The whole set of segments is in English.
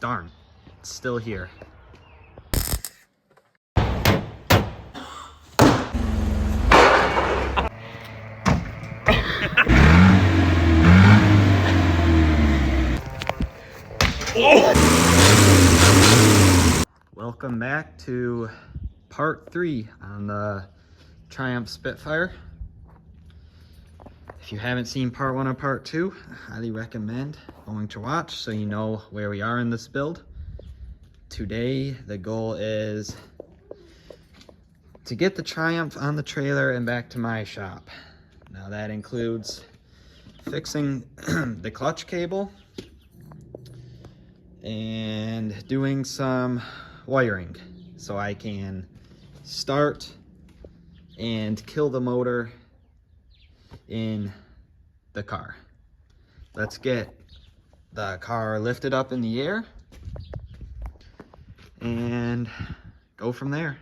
Darn, it's still here. Welcome back to part 3 on the Triumph Spitfire. If you haven't seen part 1 or part 2, I highly recommend going to watch so you know where we are in this build. Today, the goal is to get the Triumph on the trailer and back to my shop. Now that includes fixing the clutch cable and doing some wiring so I can start and kill the motor in the car. Let's get the car lifted up in the air and go from there.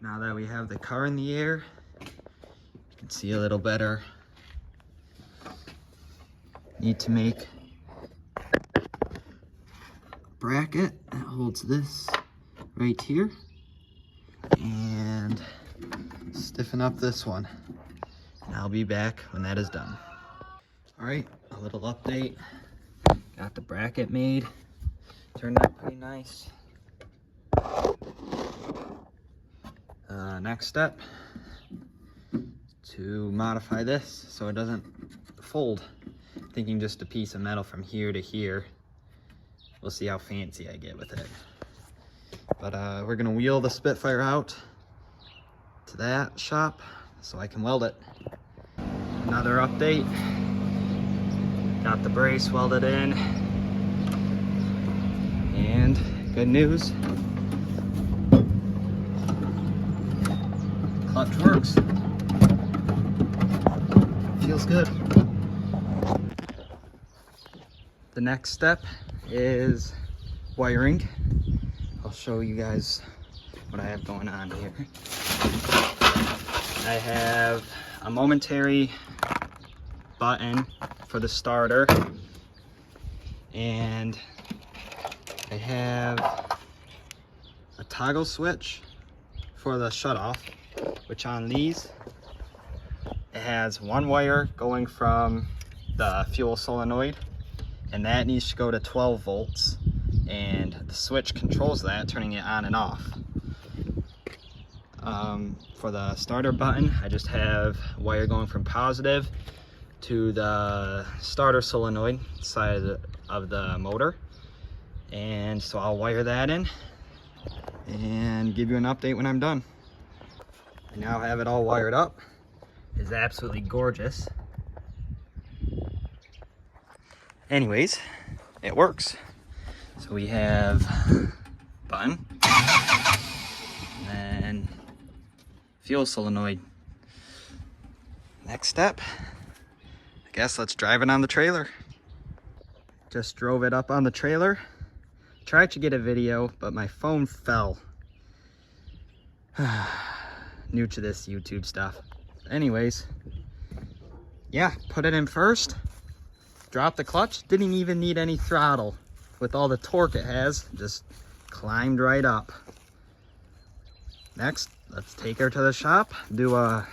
Now that we have the car in the air, you can see a little better. Need to make a bracket that holds this right here and stiffen up this one. And I'll be back when that is done. All right, a little update. Got the bracket made. Turned out pretty nice. Next step, to modify this so it doesn't fold. Thinking just a piece of metal from here to here. We'll see how fancy I get with it. But we're gonna wheel the Spitfire out to that shop so I can weld it. Another update. Got the brace welded in. And good news. Clutch works. Feels good. The next step is wiring. I'll show you guys what I have going on here. I have a momentary button for the starter, and I have a toggle switch for the shutoff, which on these, it has one wire going from the fuel solenoid, and that needs to go to 12 volts, and the switch controls that, turning it on and off. For the starter button, I just have wire going from positive to the starter solenoid side of the motor, and so I'll wire that in and give you an update when I'm done. I now have it all wired up. It's absolutely gorgeous. Anyways, it works. So we have button, and then fuel solenoid. Next step, I guess let's drive it on the trailer. Just drove it up on the trailer. Tried to get a video, but my phone fell. New to this YouTube stuff. Anyways, yeah, put it in first. Drop the clutch, didn't even need any throttle. With all the torque it has, just climbed right up. Next, let's take her to the shop, do a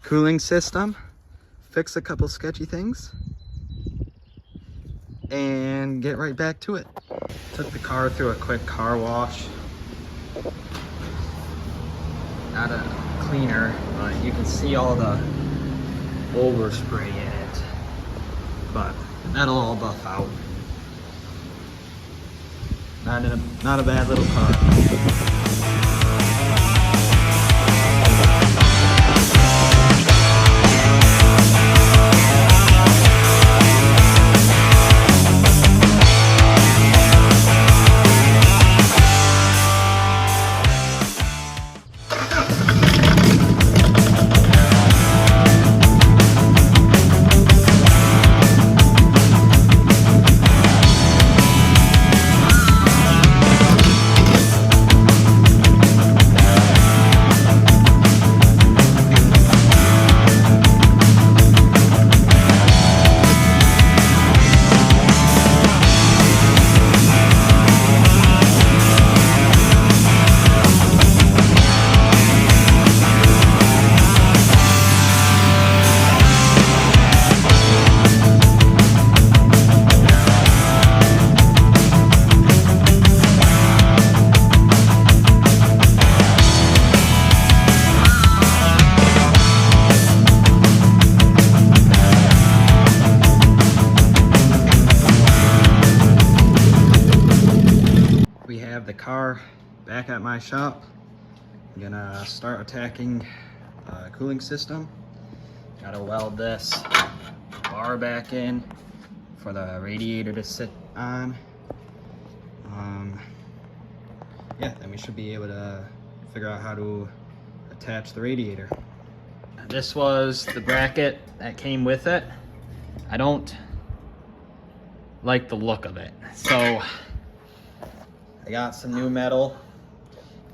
cooling system, fix a couple sketchy things, and get right back to it. Took the car through a quick car wash. Not a cleaner, but you can see all the overspray in it. But that'll all buff out. Not a bad little car. are back at my shop. I'm gonna start attacking cooling system. Gotta weld this bar back in for the radiator to sit on. Yeah, then we should be able to figure out how to attach the radiator. This was the bracket that came with it. I don't like the look of it, so I got some new metal.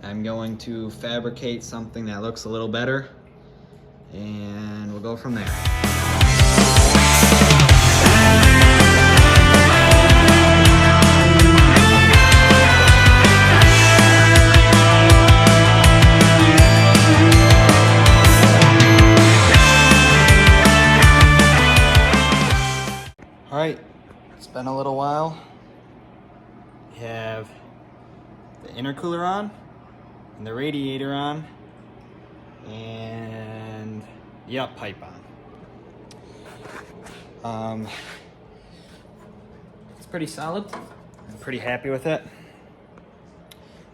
I'm going to fabricate something that looks a little better, and we'll go from there. All right, it's been a little while. We have the intercooler on and the radiator on and the up pipe on. It's pretty solid. I'm pretty happy with it.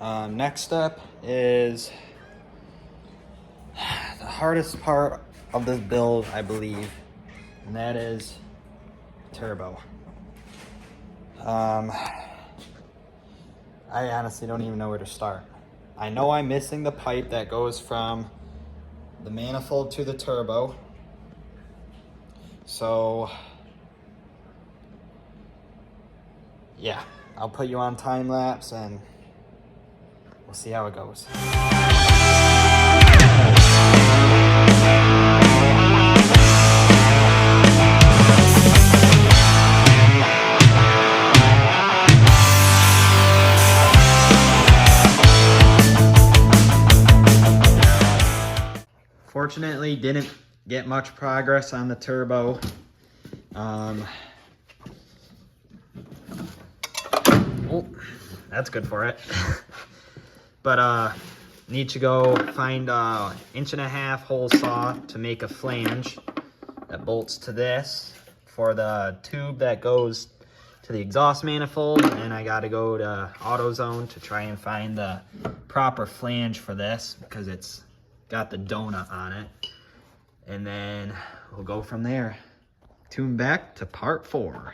Next step is the hardest part of this build, I believe, and that is turbo. I honestly don't even know where to start. I know I'm missing the pipe that goes from the manifold to the turbo. So yeah, I'll put you on time lapse and we'll see how it goes. Fortunately, didn't get much progress on the turbo. Oh, that's good for it. But need to go find a 1.5-inch hole saw to make a flange that bolts to this for the tube that goes to the exhaust manifold, and I got to go to AutoZone to try and find the proper flange for this because it's got the donut on it, and then we'll go from there. Tune back to part 4.